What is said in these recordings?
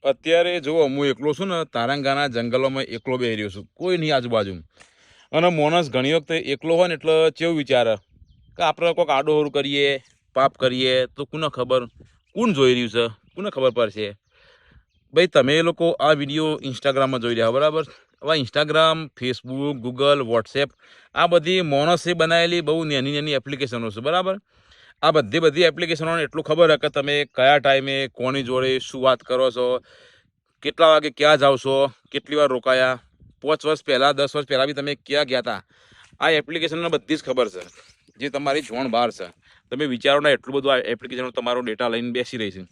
અત્યારે જુઓ હું એકલો છું ને તારંગાના જંગલોમાં એકલો બેહી રહ્યો છું, કોઈ નહીં આજુબાજુ. અને માણસ ઘણી વખતે એકલો હોય ને એટલે કેવું વિચારે કે આપણે કોઈક આડોહરું કરીએ, પાપ કરીએ તો કોને ખબર, કોણ જોઈ રહ્યું છે, કોને ખબર પડશે. ભાઈ તમે લોકો આ વિડીયો ઇન્સ્ટાગ્રામમાં જોઈ રહ્યા બરાબર. હવે ઇન્સ્ટાગ્રામ, ફેસબુક, ગૂગલ, વોટ્સએપ આ બધી માણસે બનાવેલી બહુ નાની નાની એપ્લિકેશનો છે બરાબર. આ બધી એપ્લિકેશનોને એટલું ખબર છે કે તમે કયા ટાઈમે કોની જોડે શું વાત કરો છો, કેટલા વાગે ક્યાં જાઓ છો, કેટલી વાર રોકાયા, 5 વર્ષ પહેલાં 10 વર્ષ પહેલાં બી તમે ક્યાં ગયા હતા. આ એપ્લિકેશનને બધી જ ખબર છે, જે તમારી જોણ બહાર છે. તમે વિચારો ને એટલું બધું આ એપ્લિકેશનો તમારો ડેટા લઈને બેસી રહી છે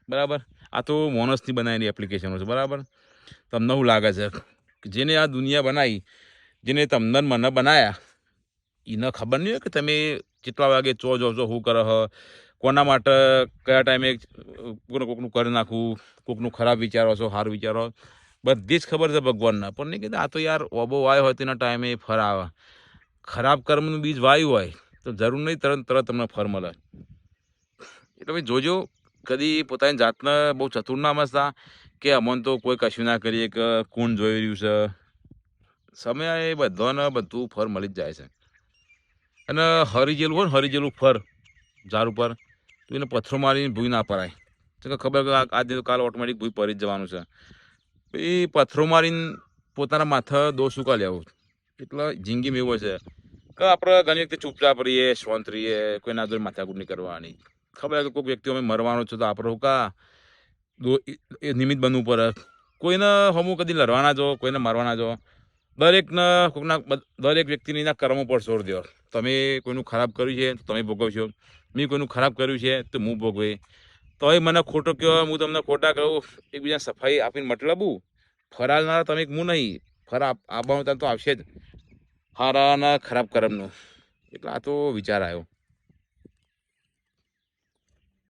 બરાબર. આ તો માણસની બનાવેલી એપ્લિકેશનો છે બરાબર. તમને શું લાગે છે કે જેને આ દુનિયા બનાવી, જેને તમને મને બનાવ્યા, એને ખબર નહીં હોય કે તમે કેટલા વાગે ચો જો છો, શું કરો છો, કોના માટે કયા ટાઈમે કોકનું કરી નાખવું, કોકનું ખરાબ વિચારો છો, સારું વિચારો, બધી જ ખબર છે ભગવાનના. પણ નહીં કીધું આ તો યાર ઓબો વાયો હોય તેના ટાઈમે ફર આવે. ખરાબ કર્મનું બીજ વાયું હોય તો જરૂર નહીં તરત તમને ફર મળે. એટલે ભાઈ જોજો, કદી પોતાની જાતને બહુ ચતુર ના સમજતા કે અમને તો કોઈ કશું ના કરીએ કે કોણ જોઈ રહ્યું છે. સમય બધાને બધું ફર મળી જ જાય છે. અને હરી જેલું હોય ને, હરી જેલું ફર ઝાડ ઉપર, તો એને પથ્થરો મારીને ભૂઈ ના પડાય. તો ખબર કે આજે તો કાલ ઓટોમેટિક ભૂઈ પડી જ જવાનું છે. એ પથ્થરો મારીને પોતાના માથે દોષ ઉકા લેવું. એટલે જિંદગીમાં એવું છે કે આપણે ઘણી વખતે ચૂપચાપ રહીએ, શાંત રહીએ, કોઈના જોડે માથાકૂટ નહીં કરવાની. ખબર કે કોઈક વ્યક્તિ અમે મરવાનો છે તો આપણે હુંકા એ નિમિત્ત બનવું પડે. કોઈને હમું કદી લડવાના જો, કોઈને મારવાના જો. દરેક વ્યક્તિને એના કર્મો પર છોડી દો. તમે કોઈનું ખરાબ કર્યું છે તો તમે ભોગવશો, મેં કોઈનું ખરાબ કર્યું છે તો હું ભોગવે. તોય મને ખોટો કહો, હું તમને ખોટા કહું, એકબીજાને સફાઈ આપીને મતલબ ફરાલનારા તમે હું નહીં, ખરાબ આવવાનું તો આવશે જ, સારા અને ખરાબ કર્મનું. એટલે આ તો વિચાર આવ્યો.